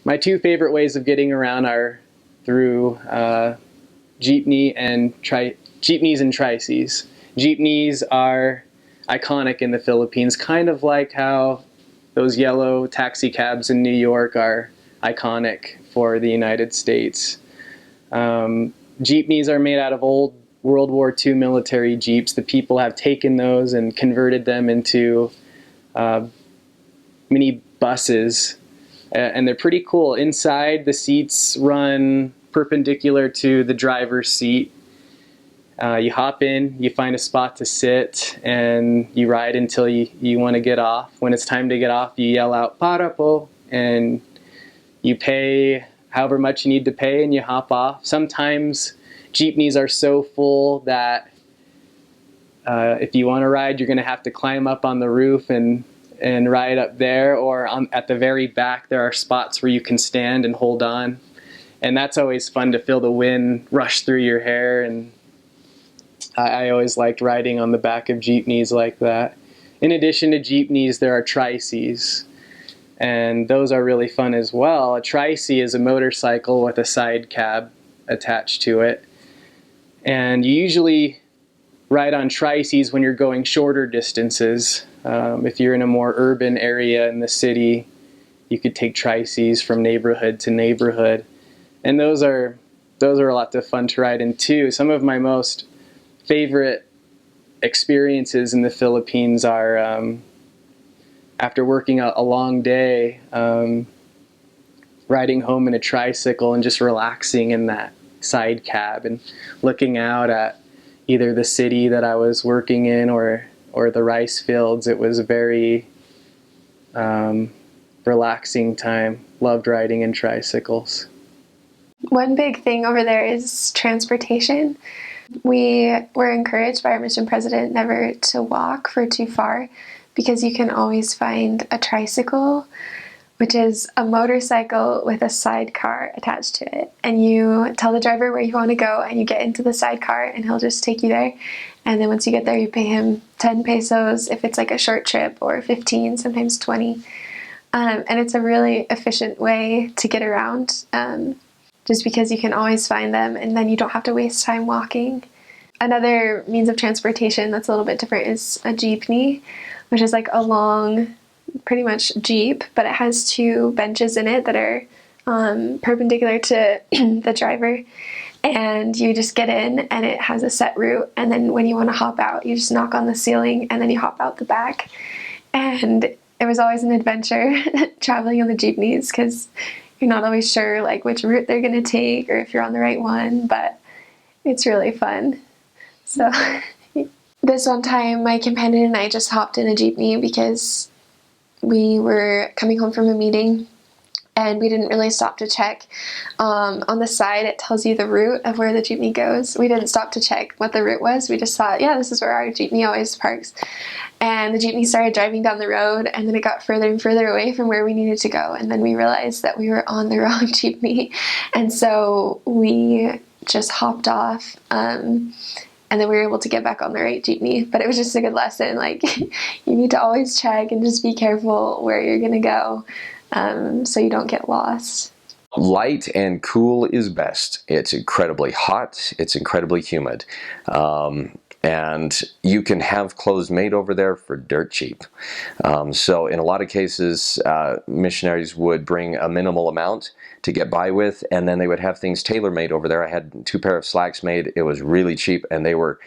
my two favorite ways of getting around are through Jeepney and Jeepneys and tricies. Jeepneys are iconic in the Philippines, kind of like how those yellow taxi cabs in New York are iconic for the United States. Jeepneys are made out of old World War II military Jeeps. The people have taken those and converted them into mini buses, and they're pretty cool. Inside, the seats run perpendicular to the driver's seat. You hop in, you find a spot to sit, and you ride until you want to get off. When it's time to get off, you yell out, "Para po," and you pay however much you need to pay, and you hop off. Sometimes Jeepneys are so full that if you want to ride, you're going to have to climb up on the roof and ride up there, or at the very back there are spots where you can stand and hold on. And that's always fun to feel the wind rush through your hair, and I always liked riding on the back of Jeepneys like that. In addition to Jeepneys, there are tricies, and those are really fun as well. A tricie is a motorcycle with a side cab attached to it, and you usually ride on tricies when you're going shorter distances. If you're in a more urban area in the city, you could take tricies from neighborhood to neighborhood, and those are a lot of fun to ride in too. Some of my most favorite experiences in the Philippines are after working a long day, riding home in a tricycle and just relaxing in that side cab and looking out at either the city that I was working in or the rice fields. It was a very relaxing time. Loved riding in tricycles. One big thing over there is transportation. We were encouraged by our mission president never to walk for too far, because you can always find a tricycle, which is a motorcycle with a sidecar attached to it. And you tell the driver where you want to go, and you get into the sidecar, and he'll just take you there. And then once you get there, you pay him 10 pesos if it's like a short trip, or 15, sometimes 20. And it's a really efficient way to get around, just because you can always find them, and then you don't have to waste time walking. Another means of transportation that's a little bit different is a jeepney, which is like a long, pretty much Jeep, but it has two benches in it that are perpendicular to the driver, and you just get in, and it has a set route, and then when you want to hop out, you just knock on the ceiling, and then you hop out the back. And it was always an adventure traveling on the jeepneys, because you're not always sure like which route they're going to take or if you're on the right one, but it's really fun. So this one time, my companion and I just hopped in a jeepney because we were coming home from a meeting, and we didn't really stop to check. On the side, it tells you the route of where the jeepney goes. We didn't stop to check what the route was. We just thought, yeah, this is where our jeepney always parks. And the jeepney started driving down the road, and then it got further and further away from where we needed to go. And then we realized that we were on the wrong jeepney. And so we just hopped off. And then we were able to get back on the right jeepney. But it was just a good lesson. Like, you need to always check and just be careful where you're going to go, so you don't get lost. Light and cool is best. It's incredibly hot. It's incredibly humid. And you can have clothes made over there for dirt cheap. So in a lot of cases, missionaries would bring a minimal amount to get by with, and then they would have things tailor-made over there. I had 2 pair of slacks made. It was really cheap, and they were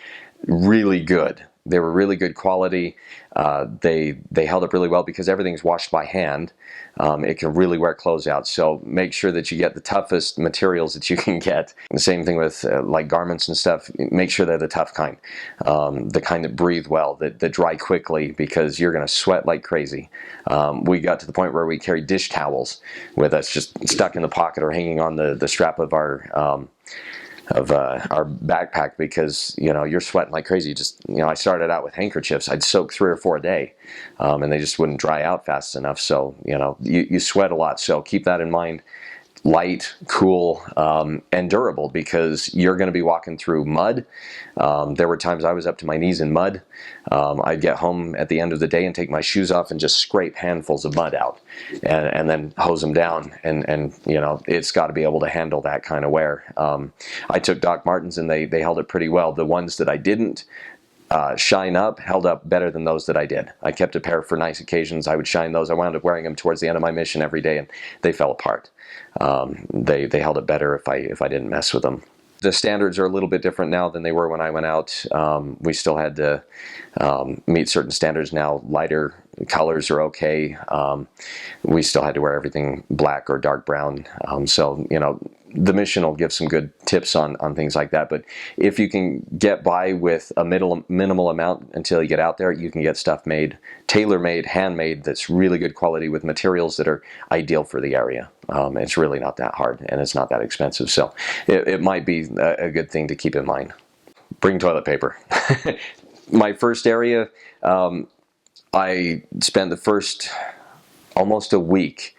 really good. They were really good quality. They held up really well because everything's washed by hand. It can really wear clothes out. So make sure that you get the toughest materials that you can get. And the same thing with like garments and stuff. Make sure they're the tough kind, the kind that breathe well, that dry quickly, because you're going to sweat like crazy. We got to the point where we carried dish towels with us, just stuck in the pocket or hanging on the strap of our backpack, because you're sweating like crazy. I started out with handkerchiefs. I'd soak 3 or 4 a day, and they just wouldn't dry out fast enough. So you sweat a lot. So keep that in mind. light, cool, and durable, because you're going to be walking through mud. There were times I was up to my knees in mud. I'd get home at the end of the day and take my shoes off and just scrape handfuls of mud out, and then hose them down. And you know, it's got to be able to handle that kind of wear. I took Doc Martens and they held it pretty well. The ones that I didn't shine up held up better than those that I did. I kept a pair for nice occasions. I would shine those. I wound up wearing them towards the end of my mission every day, and they fell apart. They held it better if I didn't mess with them. The standards are a little bit different now than they were when I went out. We still had to meet certain standards now. Lighter colors are okay. We still had to wear everything black or dark brown. So, you know, the mission will give some good tips on things like that. But if you can get by with a minimal amount until you get out there, you can get stuff made, tailor-made, handmade, that's really good quality with materials that are ideal for the area. It's really not that hard, and it's not that expensive. So it might be a good thing to keep in mind. Bring toilet paper. My first area, I spent the first almost a week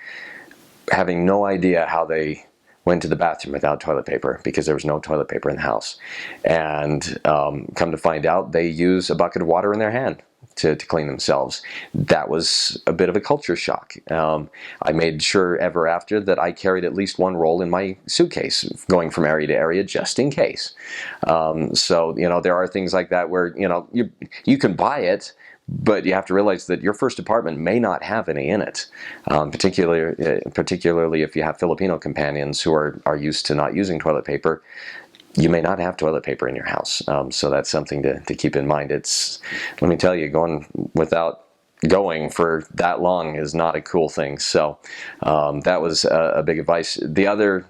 having no idea how they went to the bathroom without toilet paper, because there was no toilet paper in the house. And come to find out, they use a bucket of water in their hand to clean themselves. That was a bit of a culture shock. I made sure ever after that I carried at least one roll in my suitcase going from area to area, just in case. So, you know, there are things like that where, you know, you can buy it, but you have to realize that your first apartment may not have any in it, particularly if you have Filipino companions who are used to not using toilet paper. You may not have toilet paper in your house, so that's something to keep in mind. Let me tell you, going without going for that long is not a cool thing. So that was a big advice. The other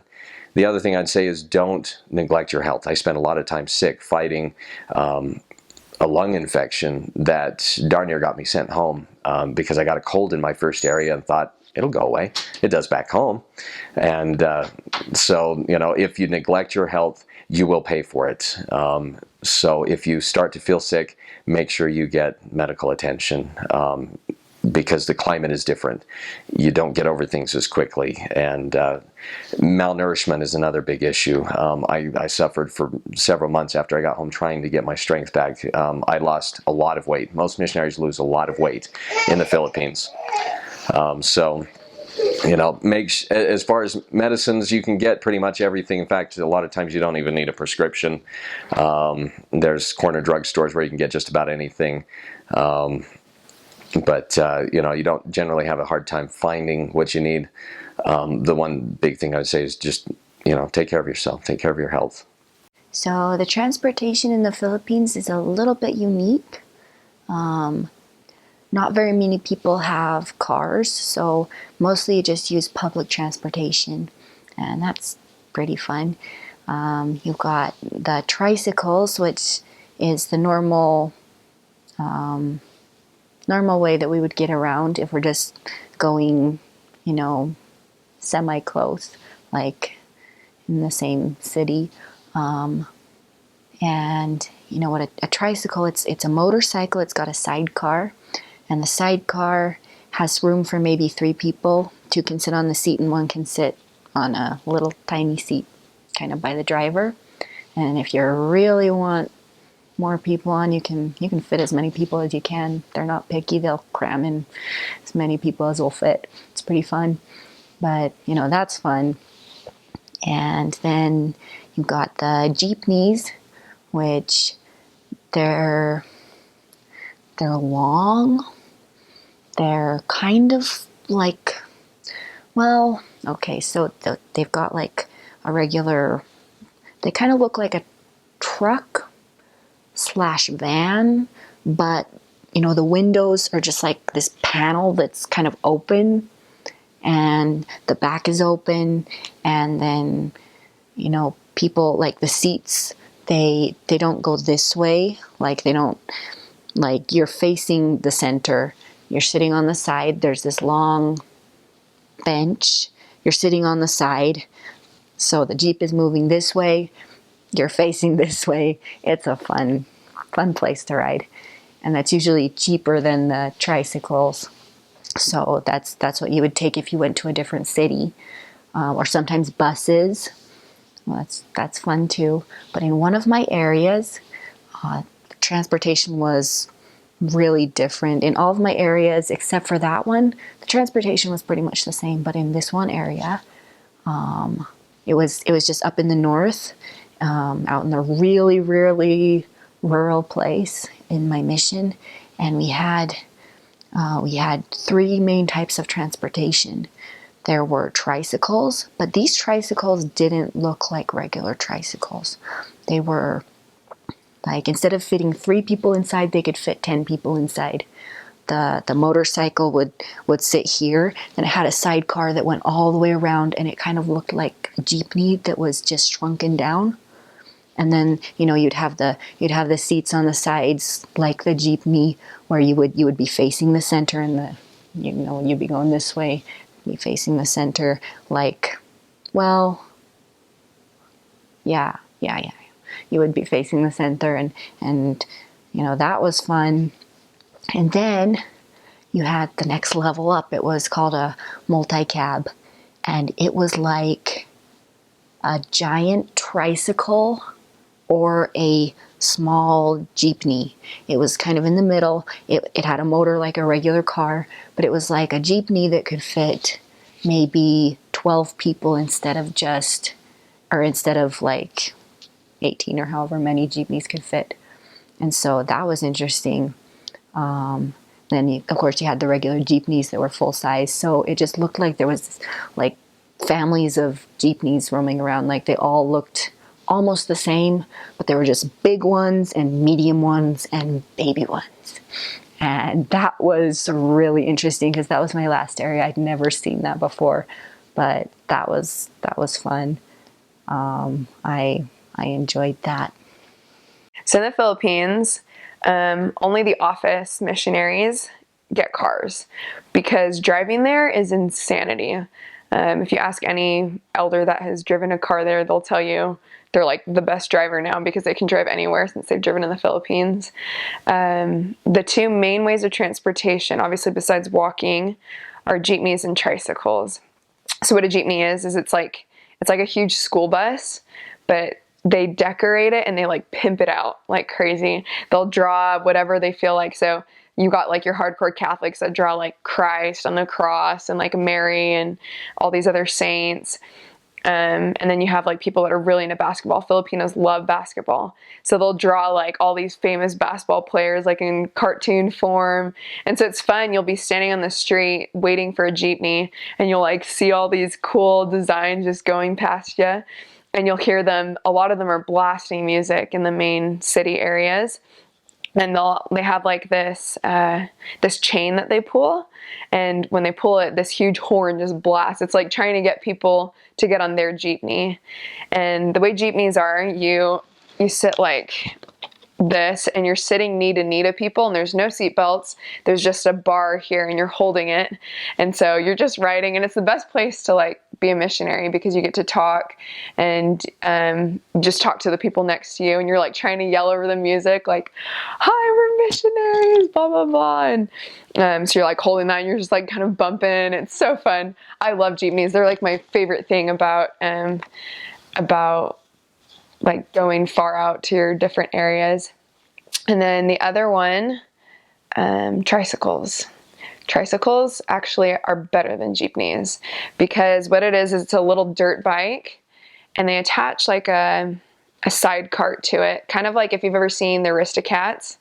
thing I'd say is don't neglect your health. I spent a lot of time sick fighting a lung infection that darn near got me sent home because I got a cold in my first area and thought, it'll go away. It does back home. And so, you know, if you neglect your health, you will pay for it. So if you start to feel sick, make sure you get medical attention, because the climate is different. You don't get over things as quickly. And malnourishment is another big issue. I suffered for several months after I got home trying to get my strength back. I lost a lot of weight. Most missionaries lose a lot of weight in the Philippines. So, you know, as far as medicines, you can get pretty much everything. In fact, a lot of times you don't even need a prescription. There's corner drugstores where you can get just about anything. But you know, you don't generally have a hard time finding what you need. The one big thing I would say is just, you know, take care of yourself, take care of your health. So the transportation in the Philippines is a little bit unique. Not very many people have cars, so mostly you just use public transportation, and that's pretty fun. You've got the tricycles, which is the normal way that we would get around if we're just going, you know, semi-close, like in the same city. And you know what, a tricycle, it's a motorcycle. It's got a sidecar, and the sidecar has room for maybe 3 people. 2 can sit on the seat and 1 can sit on a little tiny seat kind of by the driver. And if you really want more people on, you can fit as many people as you can. They're not picky. They'll cram in as many people as will fit. It's pretty fun. But, you know, that's fun. And then you've got the Jeepneys, which they're long. They're kind of like, well, okay, so they've got like a regular, they kind of look like a truck / van, but you know, the windows are just like this panel that's kind of open, and the back is open, and then, you know, people, like the seats, they don't go this way, like they don't, like you're facing the center, you're sitting on the side, there's this long bench, you're sitting on the side, so the Jeep is moving this way, you're facing this way. It's a fun place to ride, and that's usually cheaper than the tricycles. So that's what you would take if you went to a different city. or sometimes buses. Well, that's fun too. But in one of my areas, transportation was really different. In all of my areas, except for that one, the transportation was pretty much the same. But in this one area, it was just up in the north, out in the really, really rural place in my mission, and we had 3 main types of transportation. There were tricycles, but these tricycles didn't look like regular tricycles. They were like, instead of fitting 3 people inside, they could fit 10 people inside. The motorcycle would sit here, and it had a sidecar that went all the way around, and it kind of looked like a Jeepney that was just shrunken down. And then, you'd have the seats on the sides like the Jeepney, where you would be facing the center, and you'd be going this way, be facing the center, like, well, yeah. You would be facing the center, and that was fun. And then you had the next level up. It was called a multi-cab, and it was like a giant tricycle or a small Jeepney. It was kind of in the middle. It had a motor like a regular car, but it was like a Jeepney that could fit maybe 12 people instead of like 18 or however many Jeepneys could fit. And so that was interesting. Then of course you had the regular Jeepneys that were full size. So it just looked like there was like families of Jeepneys roaming around. Like they all looked almost the same, but there were just big ones and medium ones and baby ones. And that was really interesting because that was my last area. I'd never seen that before, but that was fun. I enjoyed that. So in the Philippines, only the office missionaries get cars because driving there is insanity. If you ask any elder that has driven a car there, they'll tell you they're like the best driver now because they can drive anywhere since they've driven in the Philippines. The 2 main ways of transportation, obviously besides walking, are jeepneys and tricycles. So what a jeepney is it's like a huge school bus, but they decorate it and they like pimp it out like crazy. They'll draw whatever they feel like. So you got like your hardcore Catholics that draw like Christ on the cross and like Mary and all these other saints. And then you have like people that are really into basketball. Filipinos love basketball. So they'll draw like all these famous basketball players like in cartoon form. And so it's fun. You'll be standing on the street waiting for a jeepney and you'll like see all these cool designs just going past you. And you'll hear them, a lot of them are blasting music in the main city areas. And they have like this chain that they pull. And when they pull it, this huge horn just blasts. It's like trying to get people to get on their jeepney. And the way jeepneys are, you sit like this and you're sitting knee to knee to people and there's no seat belts. There's just a bar here and you're holding it. And so you're just riding, and it's the best place to like be a missionary because you get to talk and just talk to the people next to you, and you're like trying to yell over the music like, "Hi, we're missionaries, blah, blah, blah." And so you're like holding that and you're just like kind of bumping. It's so fun. I love jeepneys. They're like my favorite thing about like going far out to your different areas. And then the other one, tricycles. Tricycles actually are better than jeepneys because what it is it's a little dirt bike and they attach like a side cart to it. Kind of like if you've ever seen the Aristocats.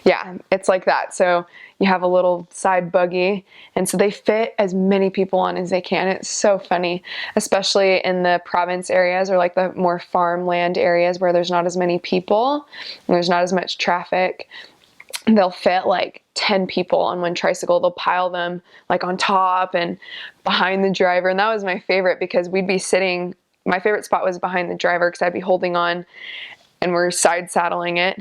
Yeah, it's like that. So you have a little side buggy, and so they fit as many people on as they can. It's so funny, especially in the province areas or like the more farmland areas where there's not as many people and there's not as much traffic. They'll fit like 10 people on one tricycle. They'll pile them like on top and behind the driver. And that was my favorite because we'd be sitting, my favorite spot was behind the driver because I'd be holding on and we're side saddling it.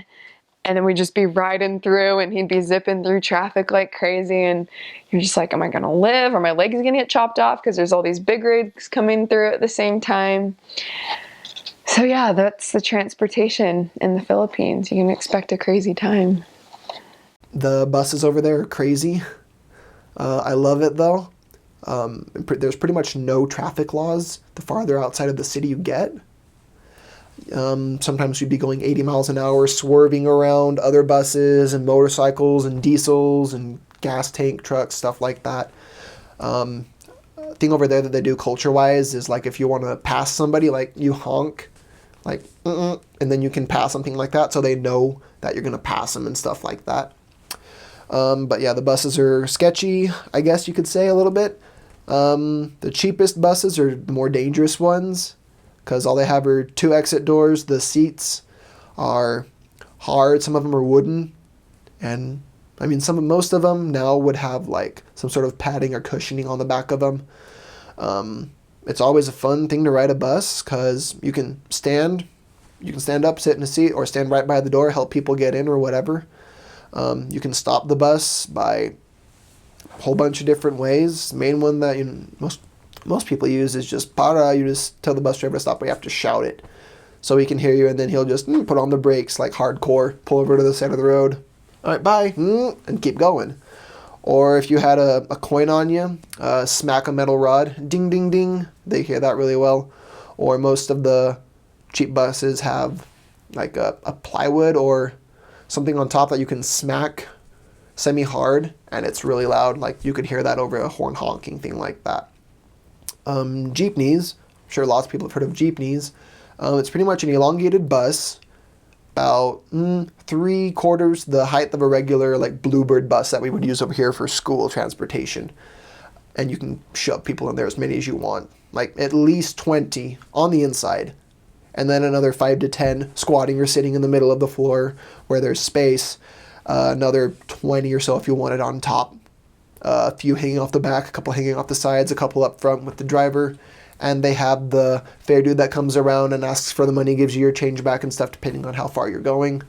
And then we'd just be riding through and he'd be zipping through traffic like crazy. And you're just like, am I going to live? Are my legs going to get chopped off? Because there's all these big rigs coming through at the same time. So yeah, that's the transportation in the Philippines. You can expect a crazy time. The buses over there are crazy. I love it though. There's pretty much no traffic laws the farther outside of the city you get. Sometimes we'd be going 80 miles an hour, swerving around other buses and motorcycles and diesels and gas tank trucks, stuff like that. Thing over there that they do culture-wise is like if you want to pass somebody, like you honk, like and then you can pass something like that, so they know that you're gonna pass them and stuff like that. But yeah, the buses are sketchy, I guess you could say, a little bit. The cheapest buses are the more dangerous ones because all they have are 2 exit doors. The seats are hard. Some of them are wooden, and I mean most of them now would have like some sort of padding or cushioning on the back of them. It's always a fun thing to ride a bus because you can stand up, sit in a seat, or stand right by the door, help people get in or whatever. You can stop the bus by a whole bunch of different ways. The main one that most people use is just para. You just tell the bus driver to stop, but you have to shout it so he can hear you, and then he'll just put on the brakes like hardcore, pull over to the side of the road. All right, bye, and keep going. Or if you had a coin on you, smack a metal rod, ding, ding, ding. They hear that really well. Or most of the cheap buses have like a plywood or something on top that you can smack semi-hard, and it's really loud. Like you could hear that over a horn honking thing like that. Jeepneys, I'm sure lots of people have heard of Jeepneys. It's pretty much an elongated bus, about 3/4 the height of a regular like Bluebird bus that we would use over here for school transportation. And you can shove people in there as many as you want, like at least 20 on the inside, and then another 5 to 10 squatting or sitting in the middle of the floor where there's space. Another 20 or so if you want it on top. A few hanging off the back, a couple hanging off the sides, a couple up front with the driver. And they have the fare dude that comes around and asks for the money, gives you your change back and stuff depending on how far you're going.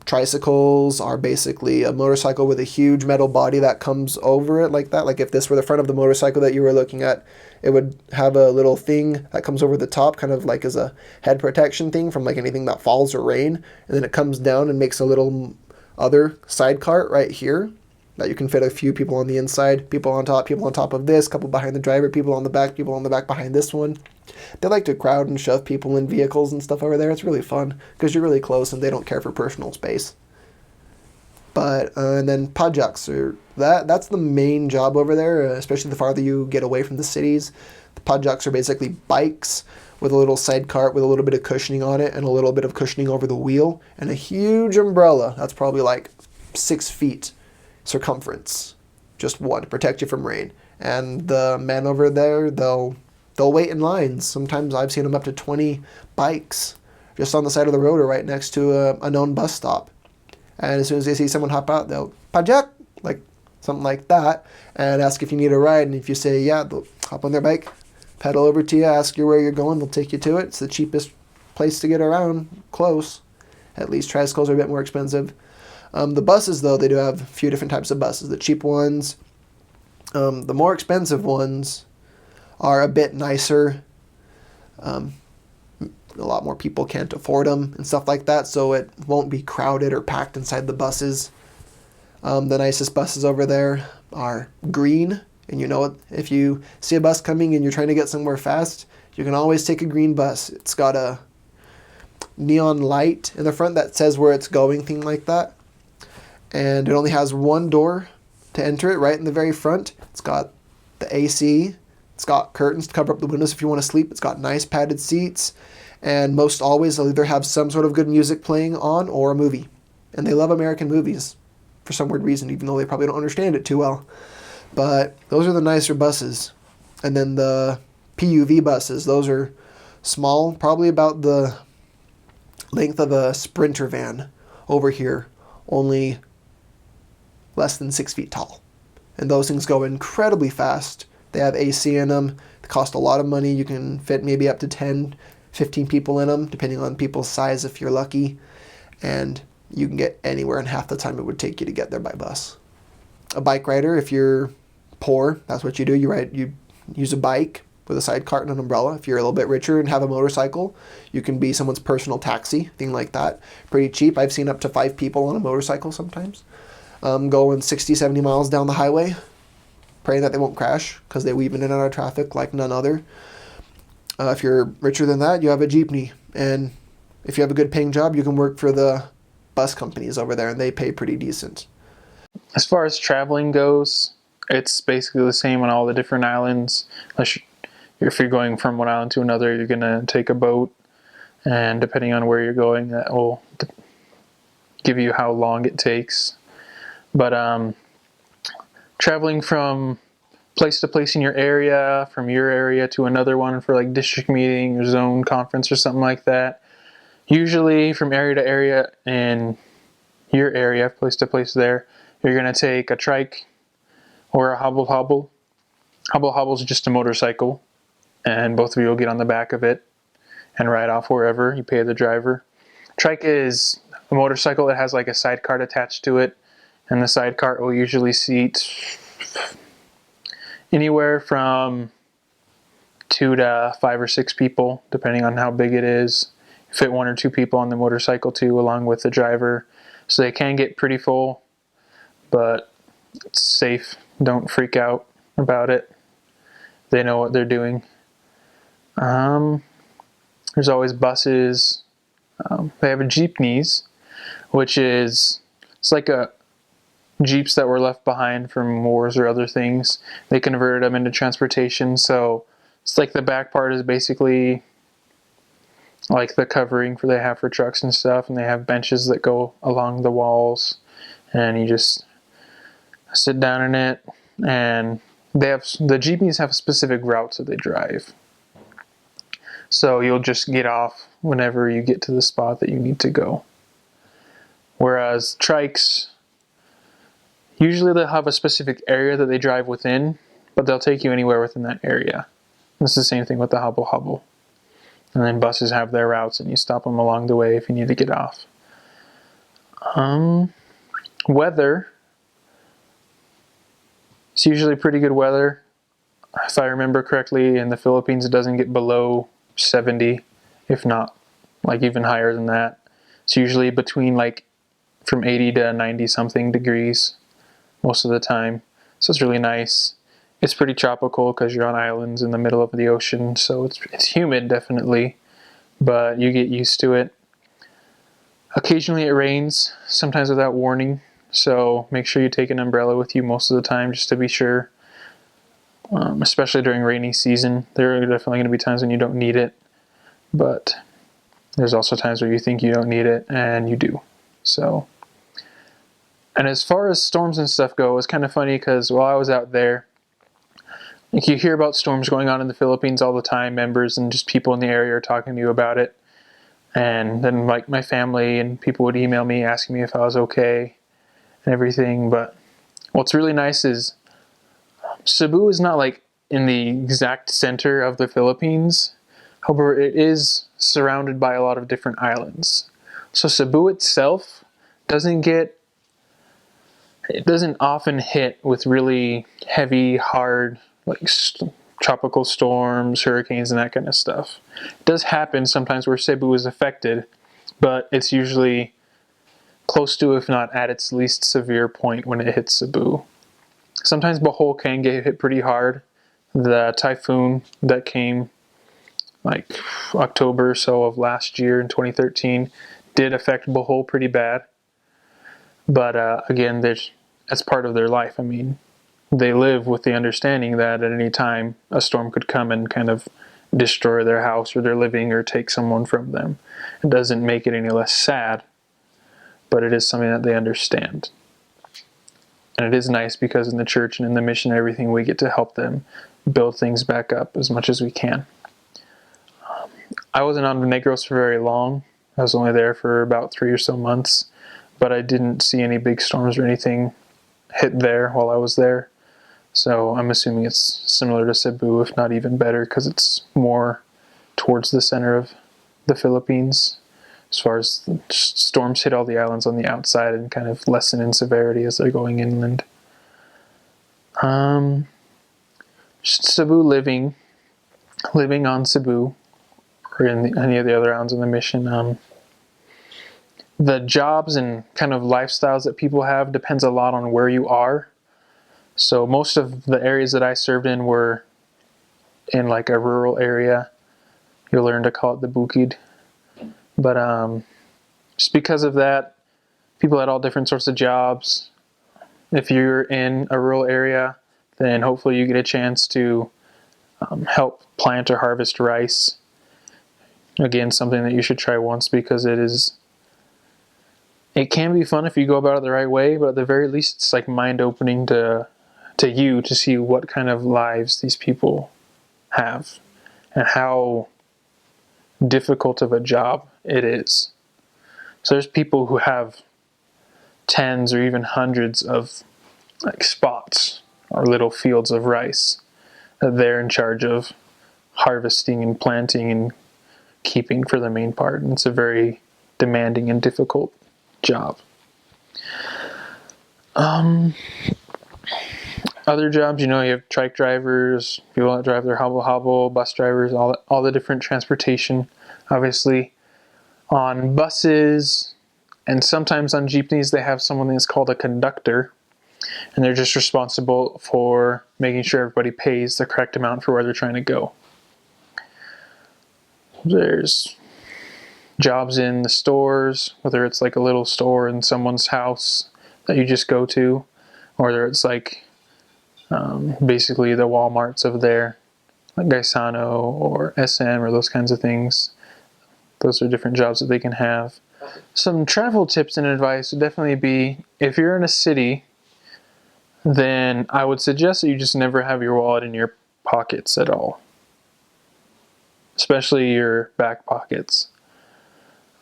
Tricycles are basically a motorcycle with a huge metal body that comes over it like that. Like if this were the front of the motorcycle that you were looking at, it would have a little thing that comes over the top, kind of like as a head protection thing from like anything that falls or rain. And then it comes down and makes a little other side cart right here that you can fit a few people on the inside, people on top of this, couple behind the driver, people on the back behind this one. They like to crowd and shove people in vehicles and stuff over there. It's really fun because you're really close and they don't care for personal space. But and then pajuks that's the main job over there, especially the farther you get away from the cities. The pajuks are basically bikes with a little side cart with a little bit of cushioning on it and a little bit of cushioning over the wheel and a huge umbrella that's probably like 6 feet circumference, just one to protect you from rain. And the men over there, they'll wait in lines. Sometimes I've seen them up to 20 bikes just on the side of the road or right next to a known bus stop. And as soon as they see someone hop out, they'll pajak, like something like that, and ask if you need a ride. And if you say yeah, they'll hop on their bike, pedal over to you, ask you where you're going, they'll take you to it. It's the cheapest place to get around, close. At least tricycles are a bit more expensive. The buses, though, they do have a few different types of buses. The cheap ones, the more expensive ones are a bit nicer. A lot more people can't afford them and stuff like that, so it won't be crowded or packed inside the buses. The nicest buses over there are green, and you know what? If you see a bus coming and you're trying to get somewhere fast, you can always take a green bus. It's got a neon light in the front that says where it's going, thing like that. And it only has one door to enter it, right in the very front. It's got the AC. It's got curtains to cover up the windows if you want to sleep. It's got nice padded seats. And most always they'll either have some sort of good music playing on or a movie. And they love American movies for some weird reason, even though they probably don't understand it too well. But those are the nicer buses. And then the PUV buses, those are small, probably about the length of a Sprinter van over here, only less than 6 feet tall. And those things go incredibly fast. They have AC in them. They cost a lot of money. You can fit maybe up to 10, 15 people in them, depending on people's size if you're lucky. And you can get anywhere in half the time it would take you to get there by bus. A bike rider, if you're poor, that's what you do. You use a bike with a side cart and an umbrella. If you're a little bit richer and have a motorcycle, you can be someone's personal taxi, thing like that. Pretty cheap. I've seen up to 5 people on a motorcycle sometimes. Going 60, 70 miles down the highway. praying that they won't crash because they weave in and out of traffic like none other. If you're richer than that, you have a Jeepney. And if you have a good paying job, you can work for the bus companies over there, and they pay pretty decent. As far as traveling goes, it's basically the same on all the different islands. If you're going from one island to another, you're going to take a boat. And depending on where you're going, that will give you how long it takes. But traveling from place to place in your area, from your area to another one for like district meeting or zone conference or something like that, usually from area to area in your area, place to place there, you're going to take a trike or a hobble hobble. Hobble hobble is just a motorcycle, and both of you will get on the back of it and ride off wherever. You pay the driver. Trike is a motorcycle that has like a side cart attached to it, and the side cart will usually seat anywhere from 2 to 5 or 6 people, depending on how big it is. You fit 1 or 2 people on the motorcycle too, along with the driver. So they can get pretty full, but it's safe. Don't freak out about it. They know what they're doing. There's always buses. They have a Jeepneys, which is, it's like a Jeeps that were left behind from wars or other things. They converted them into transportation, so it's like the back part is basically like the covering they have for trucks and stuff, and they have benches that go along the walls, and you just sit down in it. And the Jeepneys have specific routes that they drive, so you'll just get off whenever you get to the spot that you need to go. Whereas trikes, usually they'll have a specific area that they drive within, but they'll take you anywhere within that area. It's the same thing with the hobble hobble. And then buses have their routes, and you stop them along the way if you need to get off. Weather. It's usually pretty good weather. If I remember correctly, in the Philippines it doesn't get below 70, if not like even higher than that. It's usually between like from 80 to 90 something degrees most of the time. So it's really nice. It's pretty tropical because you're on islands in the middle of the ocean, so it's humid definitely, but you get used to it. Occasionally it rains, sometimes without warning, so make sure you take an umbrella with you most of the time just to be sure. Especially during rainy season, there are definitely going to be times when you don't need it, but there's also times where you think you don't need it and you do. So, and as far as storms and stuff go, it's kind of funny because while I was out there, like, you hear about storms going on in the Philippines all the time. Members and just people in the area are talking to you about it. And then like my family and people would email me asking me if I was okay and everything. But what's really nice is Cebu is not like in the exact center of the Philippines. However, it is surrounded by a lot of different islands. So Cebu itself doesn't often hit with really heavy, hard, like tropical storms, hurricanes, and that kind of stuff. It does happen sometimes where Cebu is affected, but it's usually close to, if not at its least severe point when it hits Cebu. Sometimes Bohol can get hit pretty hard. The typhoon that came like October or so of last year in 2013 did affect Bohol pretty bad. But again, that's part of their life. I mean, they live with the understanding that at any time a storm could come and kind of destroy their house or their living or take someone from them. It doesn't make it any less sad, but it is something that they understand. And it is nice because in the church and in the mission and everything, we get to help them build things back up as much as we can. I wasn't on Negros for very long. I was only there for about 3 or so months, but I didn't see any big storms or anything hit there while I was there. So I'm assuming it's similar to Cebu, if not even better, because it's more towards the center of the Philippines. As far as storms hit all the islands on the outside and kind of lessen in severity as they're going inland. Cebu living on Cebu, or in any of the other islands in the mission. The jobs and kind of lifestyles that people have depends a lot on where you are. So most of the areas that I served in were in like a rural area. You'll learn to call it the bukid. But just because of that, people had all different sorts of jobs. If you're in a rural area, then hopefully you get a chance to help plant or harvest rice. Again, something that you should try once, because it can be fun if you go about it the right way, but at the very least it's like mind-opening to you to see what kind of lives these people have and how difficult of a job it is. So there's people who have tens or even hundreds of like spots or little fields of rice that they're in charge of harvesting and planting and keeping for the main part. And it's a very demanding and difficult job. Other jobs, you have trike drivers, people that drive their hobble, bus drivers, all the different transportation. Obviously, on buses and sometimes on jeepneys, they have someone that's called a conductor, and they're just responsible for making sure everybody pays the correct amount for where they're trying to go. There's jobs in the stores, whether it's like a little store in someone's house that you just go to, or whether it's like basically the Walmarts of there, like Gaisano or SM or those kinds of things. Those are different jobs that they can have. Some travel tips and advice would definitely be, if you're in a city, then I would suggest that you just never have your wallet in your pockets at all, especially your back pockets.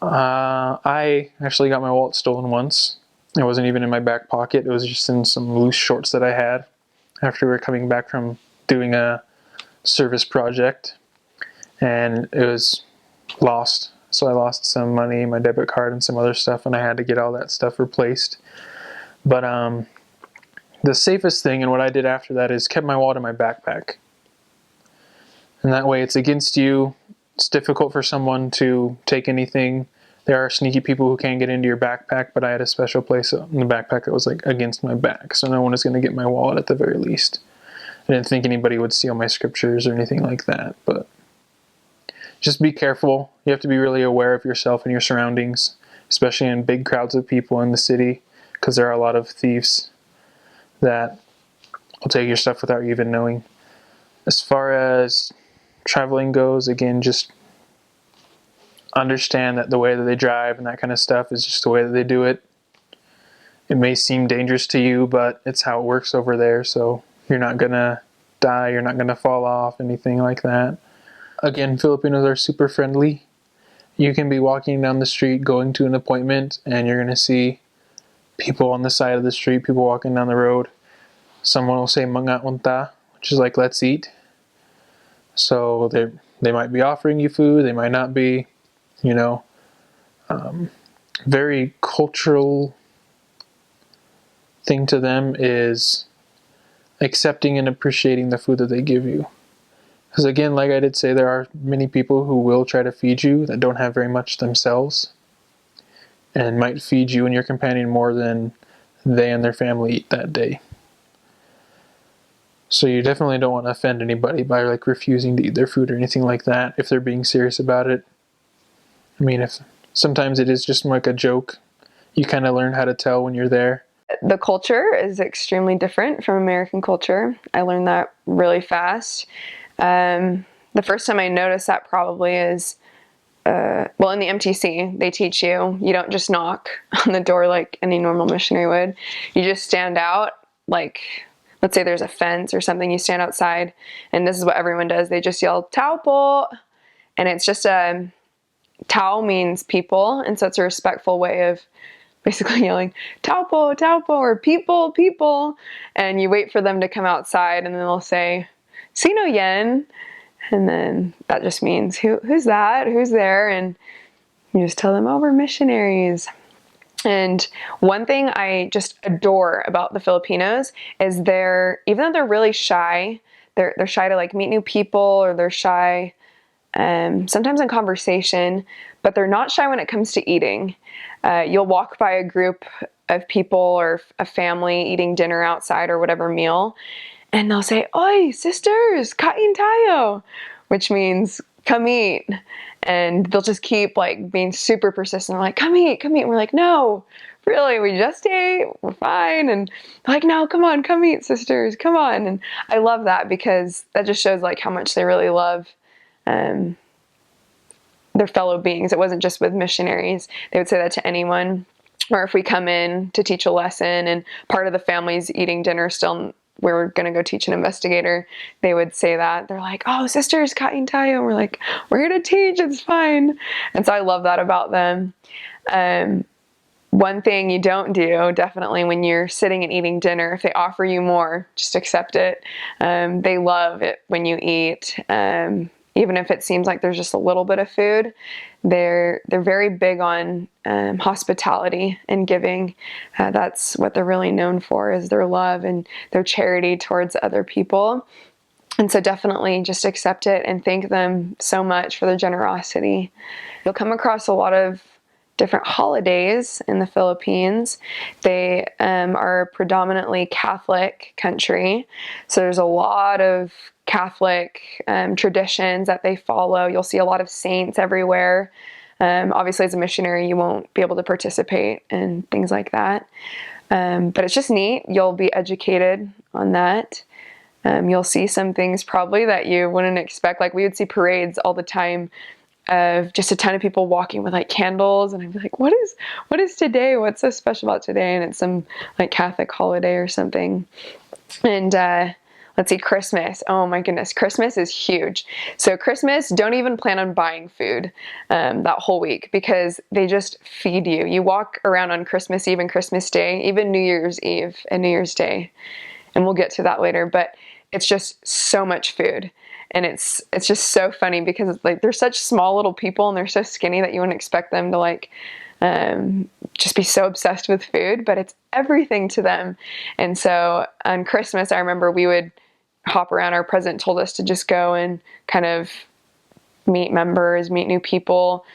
I actually got my wallet stolen once. It wasn't even in my back pocket. It was just in some loose shorts that I had after we were coming back from doing a service project, and it was lost. So I lost some money, my debit card, and some other stuff, and I had to get all that stuff replaced. But the safest thing, and what I did after that, is kept my wallet in my backpack. And that way it's against you. It's difficult for someone to take anything. There are sneaky people who can't get into your backpack, but I had a special place in the backpack that was like against my back, so no one is going to get my wallet at the very least. I didn't think anybody would steal my scriptures or anything like that, but just be careful. You have to be really aware of yourself and your surroundings, especially in big crowds of people in the city, because there are a lot of thieves that will take your stuff without you even knowing. As far as traveling goes, again, just understand that the way that they drive and that kind of stuff is just the way that they do it. It may seem dangerous to you, but it's how it works over there, so you're not gonna die, you're not gonna fall off, anything like that. Again, Filipinos are super friendly. You can be walking down the street going to an appointment, and you're gonna see people on the side of the street, people walking down the road. Someone will say mga unta, which is like let's eat. So they might be offering you food, they might not be. Very cultural thing to them is accepting and appreciating the food that they give you. Because again, like I did say, there are many people who will try to feed you that don't have very much themselves, and might feed you and your companion more than they and their family eat that day. So you definitely don't want to offend anybody by like refusing to eat their food or anything like that if they're being serious about it. I mean, if sometimes it is just like a joke, you kind of learn how to tell when you're there. The culture is extremely different from American culture. I learned that really fast. The first time I noticed that probably is, in the MTC, they teach you don't just knock on the door like any normal missionary would. You just stand out, like, let's say there's a fence or something, you stand outside, and this is what everyone does. They just yell, "Taupo," and it's just Tau means people, and so it's a respectful way of basically yelling, "Taupo, taupo," or "people, people," and you wait for them to come outside, and then they'll say, "Sino yen," and then that just means, who's that? Who's there? And you just tell them, "Oh, we're missionaries." And one thing I just adore about the Filipinos is even though they're really shy, they're shy to like meet new people, or they're shy sometimes in conversation, but they're not shy when it comes to eating. You'll walk by a group of people or a family eating dinner outside or whatever meal, and they'll say, "Oi, sisters, kain tayo," which means come eat. And they'll just keep like being super persistent. They're like, come eat, come eat. And we're like, no, really, we just ate, we're fine. And they're like, no, come on, come eat, sisters, come on. And I love that because that just shows like how much they really love their fellow beings. It wasn't just with missionaries. They would say that to anyone. Or if we come in to teach a lesson and part of the family's eating dinner still, we're going to go teach an investigator, they would say that. They're like, oh, sisters, kain tayo. And we're like, we're here to teach, it's fine. And so I love that about them. One thing you don't do, definitely when you're sitting and eating dinner, if they offer you more, just accept it. They love it when you eat. Even if it seems like there's just a little bit of food, they're very big on hospitality and giving. That's what they're really known for, is their love and their charity towards other people. And so definitely just accept it and thank them so much for their generosity. You'll come across a lot of different holidays in the Philippines. They are a predominantly Catholic country, so there's a lot of Catholic traditions that they follow. You'll see a lot of saints everywhere. Obviously, as a missionary, you won't be able to participate in things like that. But it's just neat. You'll be educated on that. You'll see some things probably that you wouldn't expect. Like we would see parades all the time of just a ton of people walking with like candles, and I'd be like, what is today? What's so special about today? And it's some like Catholic holiday or something. And let's see, Christmas. Oh my goodness, Christmas is huge. So Christmas, don't even plan on buying food that whole week, because they just feed you. You walk around on Christmas Eve and Christmas Day, even New Year's Eve and New Year's Day, and we'll get to that later, but it's just so much food. And it's just so funny because it's like they're such small little people and they're so skinny that you wouldn't expect them to like just be so obsessed with food, but it's everything to them. And so on Christmas, I remember we would hop around. Our president told us to just go and kind of meet members, meet new people,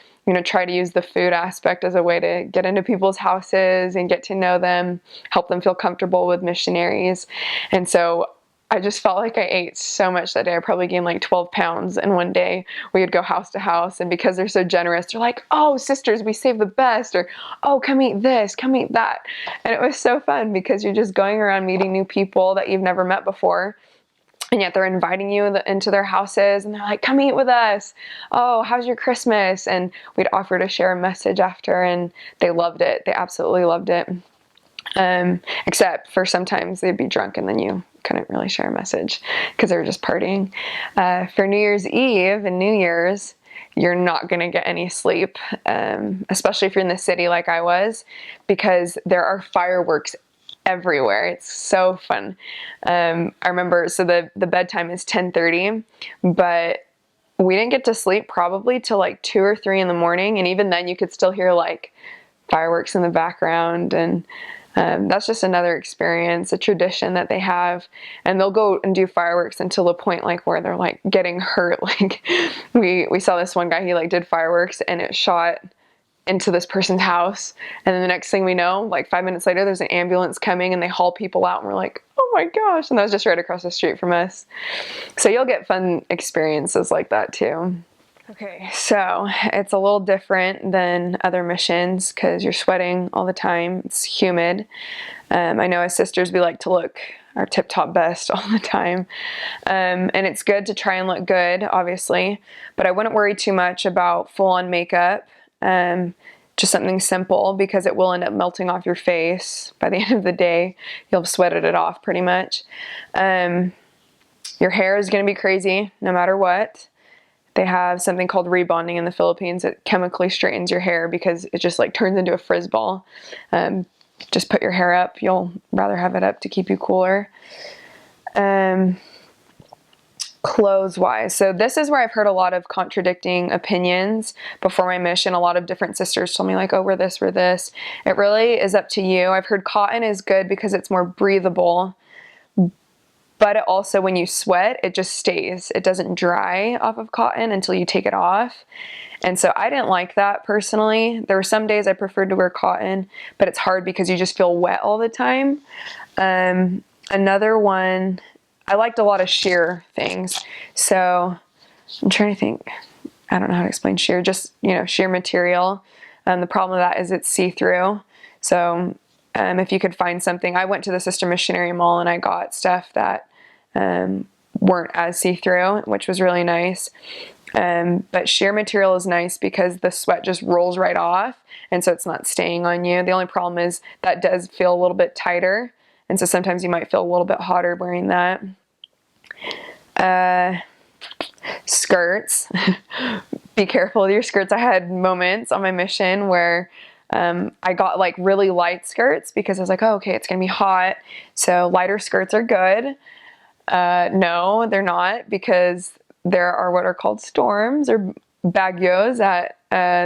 try to use the food aspect as a way to get into people's houses and get to know them, help them feel comfortable with missionaries. And so I just felt like I ate so much that day. I probably gained like 12 pounds in one day. We would go house to house, and because they're so generous, they're like, oh, sisters, we save the best, or oh, come eat this, come eat that. And it was so fun because you're just going around meeting new people that you've never met before. And yet they're inviting you into their houses, and they're like, come eat with us. Oh, how's your Christmas? And we'd offer to share a message after, and they loved it. They absolutely loved it. Except for sometimes they'd be drunk and then you couldn't really share a message because they were just partying. For New Year's Eve and New Year's, you're not going to get any sleep, especially if you're in the city like I was, because there are fireworks everywhere. It's so fun. I remember, so the bedtime is 10:30, but we didn't get to sleep probably till like 2 or 3 in the morning. And even then you could still hear like fireworks in the background. And that's just another experience, a tradition that they have. And they'll go and do fireworks until the point like where they're like getting hurt. Like we saw this one guy, he like did fireworks and it shot into this person's house. And then the next thing we know, like 5 minutes later, there's an ambulance coming and they haul people out, and we're like, oh my gosh. And that was just right across the street from us. So you'll get fun experiences like that too. Okay, so it's a little different than other missions because you're sweating all the time. It's humid. I know as sisters, we like to look our tip-top best all the time. And it's good to try and look good, obviously, but I wouldn't worry too much about full-on makeup. Just something simple, because it will end up melting off your face. By the end of the day, you'll have sweated it off pretty much. Your hair is going to be crazy no matter what. They have something called rebonding in the Philippines. It chemically straightens your hair because it just like turns into a frizz ball. Just put your hair up. You'll rather have it up to keep you cooler. Clothes wise. So this is where I've heard a lot of contradicting opinions before my mission. A lot of different sisters told me like, oh, wear this, wear this. It really is up to you. I've heard cotton is good because it's more breathable. but it also, when you sweat, it just stays. It doesn't dry off of cotton until you take it off. And so I didn't like that personally. There were some days I preferred to wear cotton, but it's hard because you just feel wet all the time. Another one, I liked a lot of sheer things. So I'm trying to think. I don't know how to explain sheer, just, sheer material. The problem with that is it's see-through. So if you could find something, I went to the Sister Missionary Mall and I got stuff that weren't as see-through, which was really nice. But sheer material is nice because the sweat just rolls right off, and so it's not staying on you. The only problem is that does feel a little bit tighter, and so sometimes you might feel a little bit hotter wearing that. Skirts. Be careful with your skirts. I had moments on my mission where I got like really light skirts because I was like, oh, okay, it's gonna be hot, so lighter skirts are good. No, they're not, because there are what are called storms or bagyos at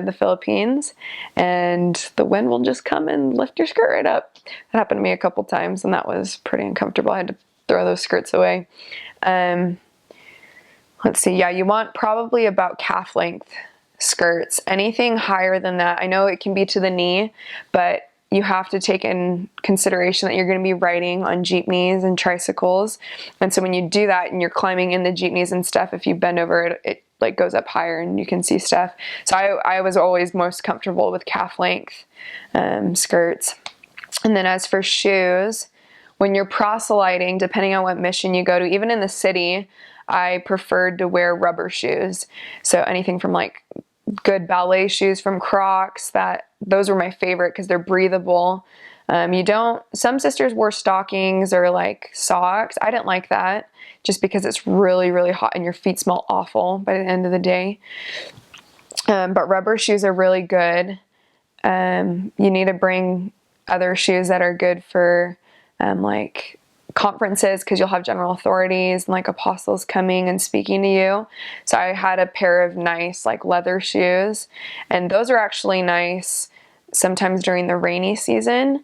the Philippines, and the wind will just come and lift your skirt right up. That happened to me a couple times, and that was pretty uncomfortable. I had to throw those skirts away. Let's see. Yeah, you want probably about calf length skirts. Anything higher than that, I know it can be to the knee, but you have to take in consideration that you're going to be riding on jeepneys and tricycles. And so when you do that and you're climbing in the jeepneys and stuff, if you bend over it, it like goes up higher and you can see stuff. So I was always most comfortable with calf length skirts. And then as for shoes, when you're proselyting, depending on what mission you go to, even in the city, I preferred to wear rubber shoes. So anything from like good ballet shoes from Crocs, those were my favorite because they're breathable. Some sisters wore stockings or like socks. I didn't like that just because it's really, really hot and your feet smell awful by the end of the day. But rubber shoes are really good. You need to bring other shoes that are good for like conferences, because you'll have general authorities and like apostles coming and speaking to you. So I had a pair of nice like leather shoes, and those are actually nice sometimes during the rainy season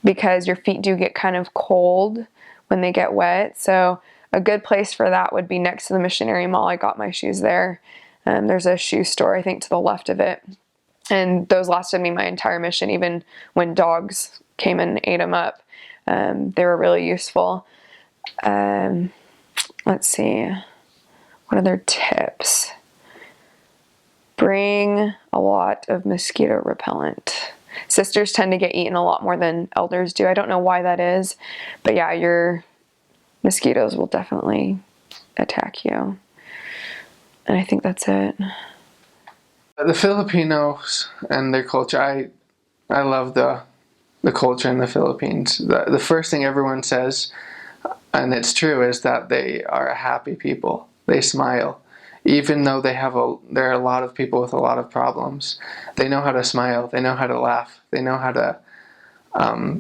because your feet do get kind of cold when they get wet. So a good place for that would be next to the missionary mall. I got my shoes there. There's a shoe store, I think, to the left of it. And those lasted me my entire mission, even when dogs came and ate them up. They were really useful. Let's see. What other tips? Bring a lot of mosquito repellent. Sisters tend to get eaten a lot more than elders do. I don't know why that is, but yeah, your mosquitoes will definitely attack you. And I think that's it. The Filipinos and their culture, I love the culture in the Philippines. The first thing everyone says, and it's true, is that they are a happy people. They smile. Even though there are a lot of people with a lot of problems, they know how to smile, they know how to laugh, they know how to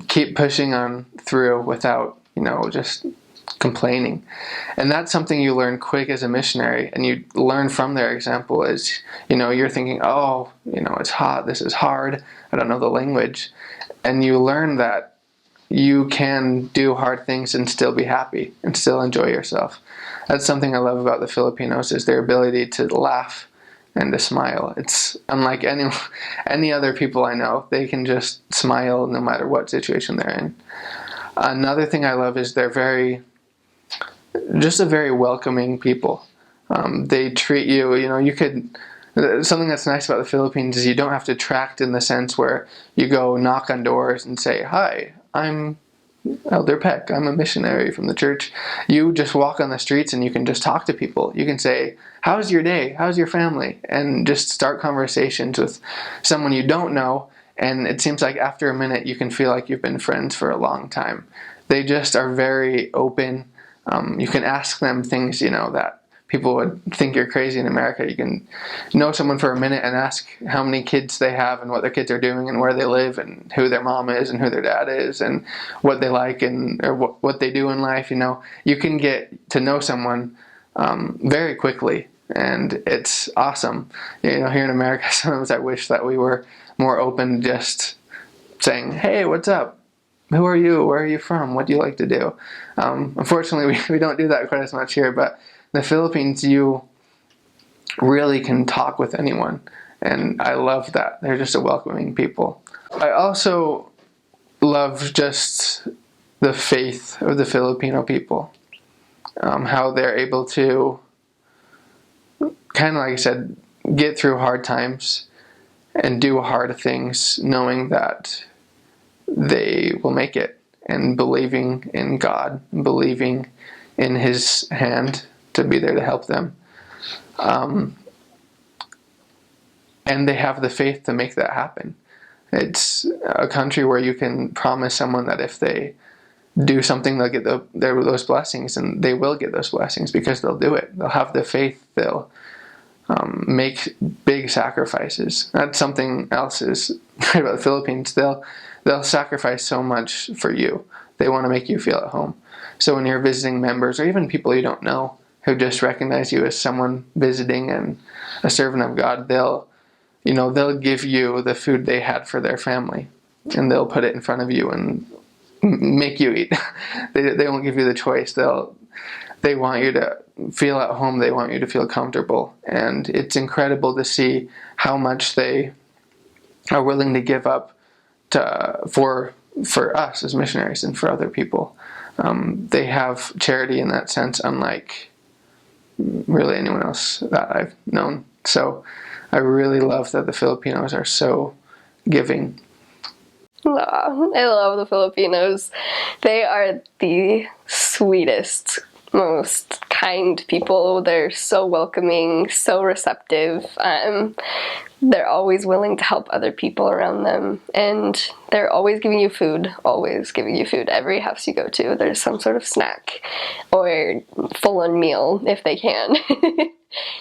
keep pushing on through without, just complaining. And that's something you learn quick as a missionary, and you learn from their example is, you're thinking, oh, it's hot, this is hard, I don't know the language. And you learn that you can do hard things and still be happy and still enjoy yourself. That's something I love about the Filipinos, is their ability to laugh and to smile. It's unlike any other people I know. They can just smile no matter what situation they're in. Another thing I love is they're a very welcoming people. They treat you, something that's nice about the Philippines is you don't have to tract in the sense where you go knock on doors and say, hi, I'm Elder Peck, I'm a missionary from the church. You just walk on the streets and you can just talk to people. You can say, how's your day? How's your family? And just start conversations with someone you don't know. And it seems like after a minute you can feel like you've been friends for a long time. They just are very open. You can ask them things, that people would think you're crazy in America. You can know someone for a minute and ask how many kids they have and what their kids are doing and where they live and who their mom is and who their dad is and what they like or what they do in life. You can get to know someone very quickly, and it's awesome. Here in America, sometimes I wish that we were more open, just saying, hey, what's up? who are you? Where are you from? What do you like to do? Unfortunately, we don't do that quite as much here, but in the Philippines, you really can talk with anyone. And I love that. They're just a welcoming people. I also love just the faith of the Filipino people. How they're able to, kind of like I said, get through hard times and do hard things knowing that they will make it, and believing in God, believing in His hand to be there to help them. And they have the faith to make that happen. It's a country where you can promise someone that if they do something, they'll get those blessings, and they will get those blessings because they'll do it. They'll have the faith. They'll make big sacrifices. That's something else is great about the Philippines. They'll sacrifice so much for you. They want to make you feel at home. So when you're visiting members, or even people you don't know, who just recognize you as someone visiting and a servant of God, they'll give you the food they had for their family, and they'll put it in front of you and make you eat. They won't give you the choice. They want you to feel at home. They want you to feel comfortable. And it's incredible to see how much they are willing to give up for us as missionaries and for other people. They have charity in that sense, unlike really anyone else that I've known. So I really love that the Filipinos are so giving. Aw, I love the Filipinos. They are the sweetest, most kind people. They're so welcoming, so receptive. They're always willing to help other people around them, and they're always giving you food, always giving you food. Every house you go to, there's some sort of snack or full-on meal if they can.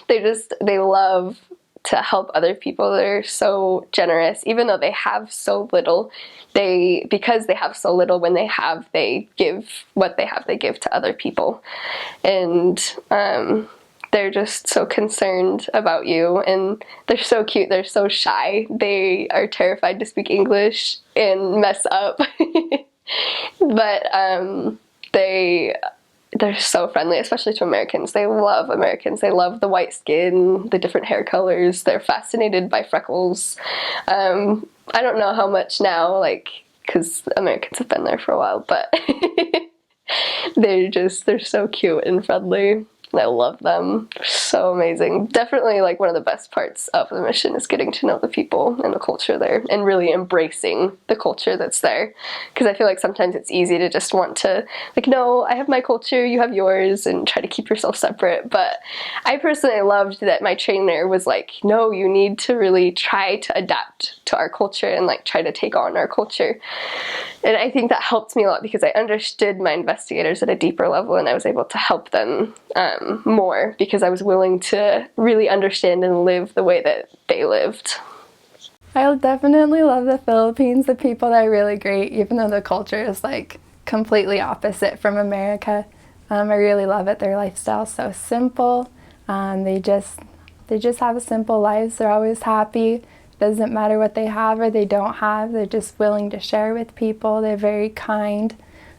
They love to help other people. They're so generous, even though they have so little. Because they have so little, when they give what they have, they give to other people. And they're just so concerned about you, and they're so cute. They're so shy. They are terrified to speak English and mess up. But they're so friendly, especially to Americans. They love Americans. They love the white skin, the different hair colors. They're fascinated by freckles. I don't know how much now, because Americans have been there for a while, but they're so cute and friendly. I love them. They're so amazing. Definitely one of the best parts of the mission is getting to know the people and the culture there, and really embracing the culture that's there. Because I feel like sometimes it's easy to just want to, no, I have my culture, you have yours, and try to keep yourself separate. But I personally loved that my trainer was no, you need to really try to adapt to our culture and try to take on our culture. And I think that helped me a lot, because I understood my investigators at a deeper level, and I was able to help them more, because I was willing to really understand and live the way that they lived. I definitely love the Philippines. The people there are really great, even though the culture is completely opposite from America. I really love it. Their lifestyle's so simple. They just have simple lives. They're always happy. Doesn't matter what they have or they don't have. They're just willing to share with people. They're very kind.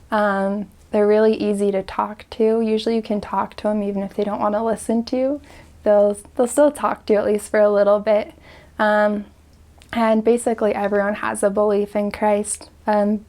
They're really easy to talk to. Usually you can talk to them even if they don't want to listen to you. They'll still talk to you, at least for a little bit. And basically everyone has a belief in Christ.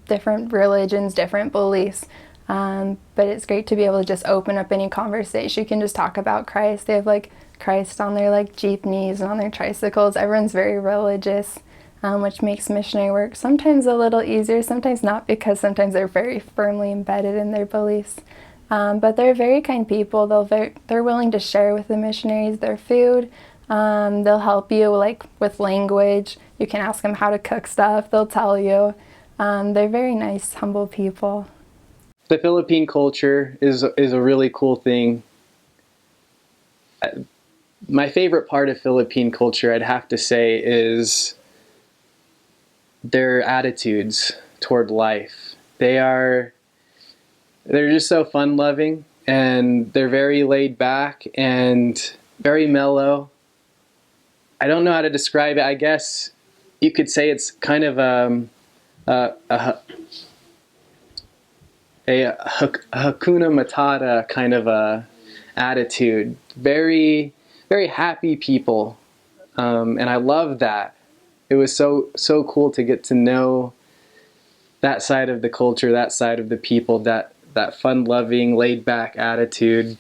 Different religions, different beliefs. But it's great to be able to just open up any conversation. You can just talk about Christ. They have Christ on their Jeepneys and on their tricycles. Everyone's very religious. Which makes missionary work sometimes a little easier, sometimes not, because sometimes they're very firmly embedded in their beliefs. But they're very kind people. They're willing to share with the missionaries their food. They'll help you with language. You can ask them how to cook stuff. They'll tell you. They're very nice, humble people. The Philippine culture is a really cool thing. My favorite part of Philippine culture, I'd have to say, is their attitudes toward life. They're just so fun-loving, and they're very laid back and very mellow. I don't know how to describe it. I guess you could say it's kind of Hakuna Matata kind of a attitude. Very, very happy people, and I love that. It was so cool to get to know that side of the culture, that side of the people, that fun-loving, laid-back attitude.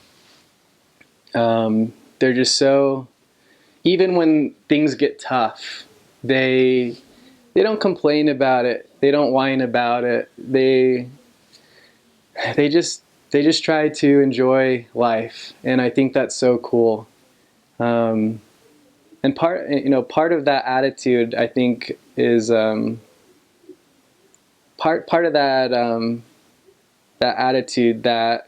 They're just so, even when things get tough, they don't complain about it. They don't whine about it. They just try to enjoy life, and I think that's so cool. And part of that attitude, I think, is part of that attitude, that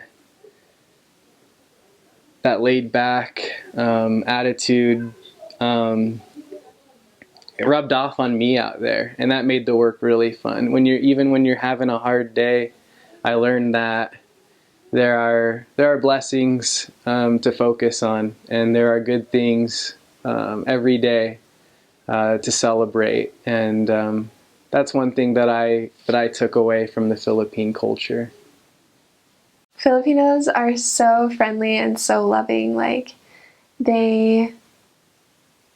laid back attitude. It rubbed off on me out there, and that made the work really fun. When you're having a hard day, I learned that there are blessings to focus on, and there are good things every day to celebrate. And that's one thing that I took away from the Philippine culture. Filipinos are so friendly and so loving. Like, they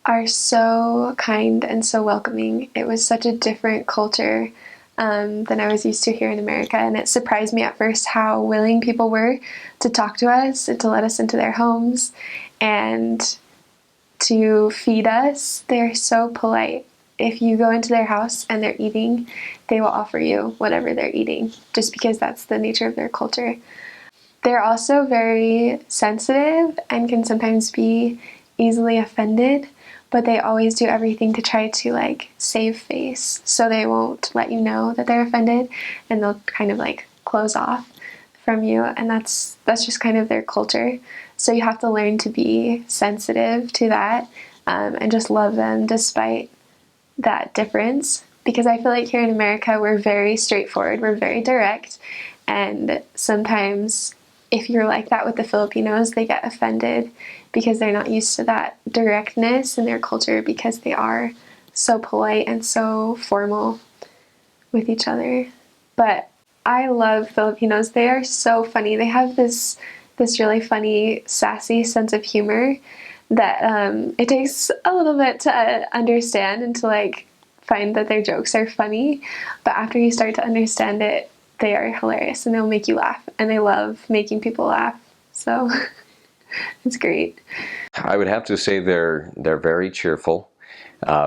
are so kind and so welcoming. It was such a different culture than I was used to here in America, and it surprised me at first how willing people were to talk to us and to let us into their homes and to feed us. They're so polite. If you go into their house and they're eating, they will offer you whatever they're eating, just because that's the nature of their culture. They're also very sensitive and can sometimes be easily offended, but they always do everything to try to like save face, so they won't let you know that they're offended, and they'll kind of like close off from you, and that's just kind of their culture. So you have to learn to be sensitive to that, and just love them despite that difference, because I feel like here in America we're very straightforward, we're very direct, and sometimes if you're like that with the Filipinos, they get offended because they're not used to that directness in their culture, because they are so polite and so formal with each other. But I love Filipinos. They are so funny. They have this really funny, sassy sense of humor that it takes a little bit to understand and to like find that their jokes are funny. But after you start to understand it, they are hilarious, and they'll make you laugh, and they love making people laugh. So it's great. I would have to say they're very cheerful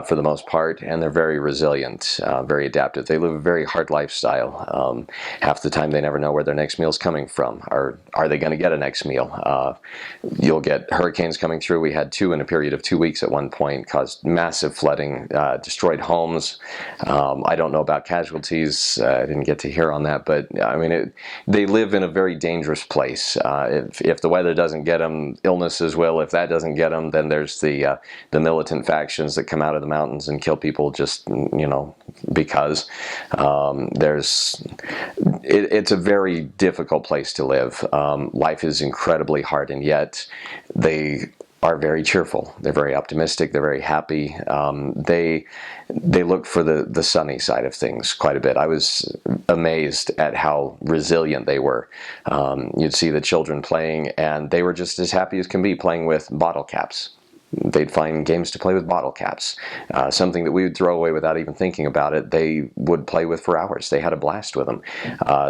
for the most part, and they're very resilient, very adaptive. They live a very hard lifestyle. Half the time they never know where their next meal's coming from, or are they going to get a next meal. You'll get hurricanes coming through. We had 2 in a period of 2 weeks at one point, caused massive flooding, destroyed homes. I don't know about casualties. I didn't get to hear on that, but I mean, they live in a very dangerous place. If the weather doesn't get them, illnesses will. If that doesn't get them, then there's the militant factions that come out of the mountains and kill people just, because it's a very difficult place to live. Life is incredibly hard, and yet they are very cheerful. They're very optimistic. They're very happy. They look for the sunny side of things quite a bit. I was amazed at how resilient they were. You'd see the children playing, and they were just as happy as can be playing with bottle caps. They'd find games to play with bottle caps, something that we would throw away without even thinking about it. They would play with for hours. They had a blast with them.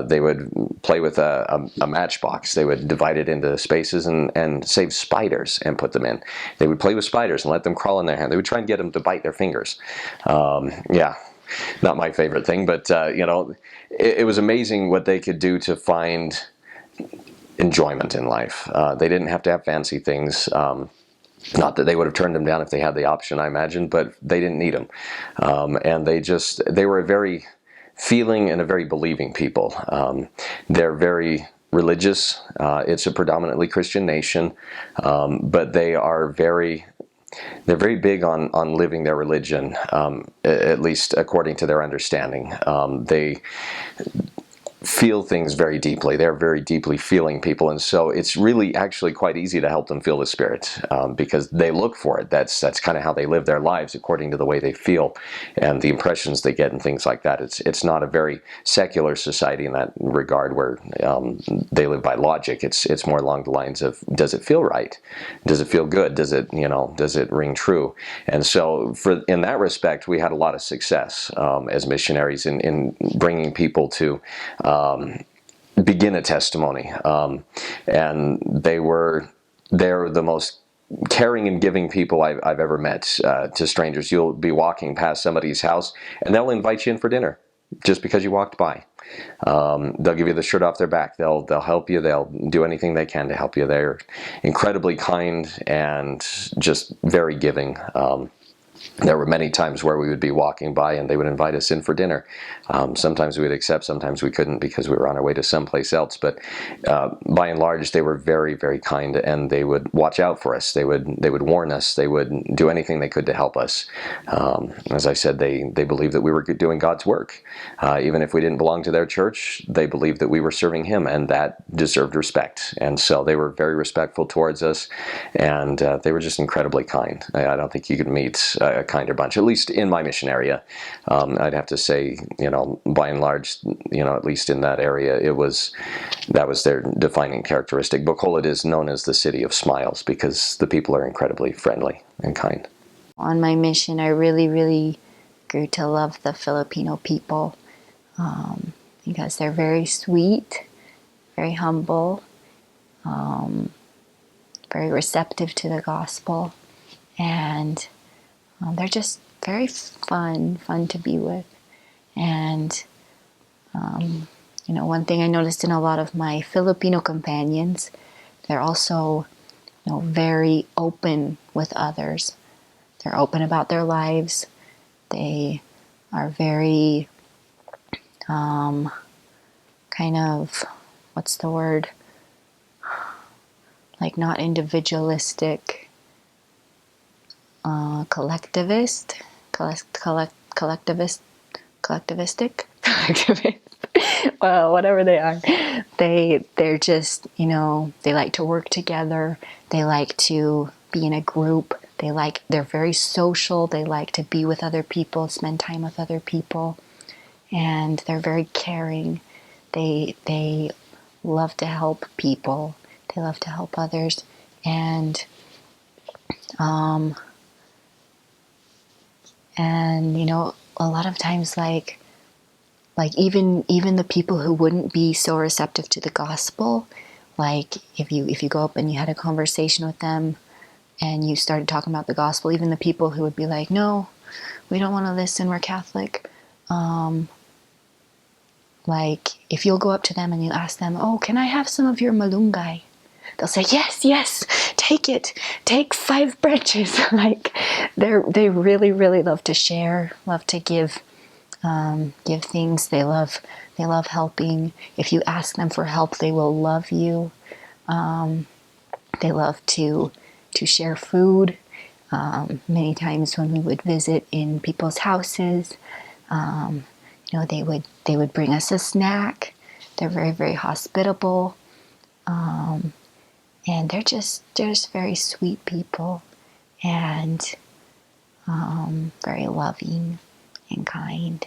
They would play with a matchbox. They would divide it into spaces and save spiders and put them in. They would play with spiders and let them crawl in their hand. They would try and get them to bite their fingers. Yeah, not my favorite thing, but it was amazing what they could do to find enjoyment in life. They didn't have to have fancy things. Not that they would have turned them down if they had the option, I imagine, but they didn't need them. And they were a very feeling and a very believing people. They're very religious. It's a predominantly Christian nation, but they're very big on living their religion, at least according to their understanding. feel things very deeply. They're very deeply feeling people, and so it's really actually quite easy to help them feel the Spirit, because they look for it. That's kind of how they live their lives, according to the way they feel and the impressions they get and things like that. It's not a very secular society in that regard, where they live by logic. It's more along the lines of, does it feel right? Does it feel good? Does it, does it ring true? And so in that respect, we had a lot of success as missionaries in bringing people to begin a testimony, and they're the most caring and giving people I've ever met to strangers. You'll be walking past somebody's house, and they'll invite you in for dinner just because you walked by. They'll give you the shirt off their back. They'll help you. They'll do anything they can to help you. They're incredibly kind and just very giving. There were many times where we would be walking by and they would invite us in for dinner. Sometimes we would accept, sometimes we couldn't because we were on our way to someplace else. But by and large, they were very, very kind, and they would watch out for us. They would warn us. They would do anything they could to help us. As I said, they believed that we were doing God's work. Even if we didn't belong to their church, they believed that we were serving Him, and that deserved respect. And so they were very respectful towards us, and they were just incredibly kind. I don't think you could meet a kinder bunch, at least in my mission area. I'd have to say, by and large, at least in that area, that was their defining characteristic. Bacolod is known as the city of smiles because the people are incredibly friendly and kind. On my mission, I really, really grew to love the Filipino people, because they're very sweet, very humble, very receptive to the gospel, and they're just very fun to be with. And one thing I noticed in a lot of my Filipino companions, they're also very open with others. They're open about their lives. They are very kind of, what's the word, like not individualistic, collectivistic. Well, whatever they are, they're just, they like to work together. They like to be in a group. They're very social. They like to be with other people, spend time with other people, and they're very caring. They love to help people. They love to help others, and a lot of times, like even the people who wouldn't be so receptive to the gospel, like if you go up and you had a conversation with them and you started talking about the gospel, even the people who would be like, no, we don't want to listen, we're Catholic, like if you'll go up to them and you ask them, oh, can I have some of your malunggay? They'll say, yes, take it. Take 5 branches. Like they really, really love to share, love to give things. They love helping. If you ask them for help, they will love you. They love to share food. Many times when we would visit in people's houses, they would bring us a snack. They're very, very hospitable. And they're just very sweet people, and very loving and kind.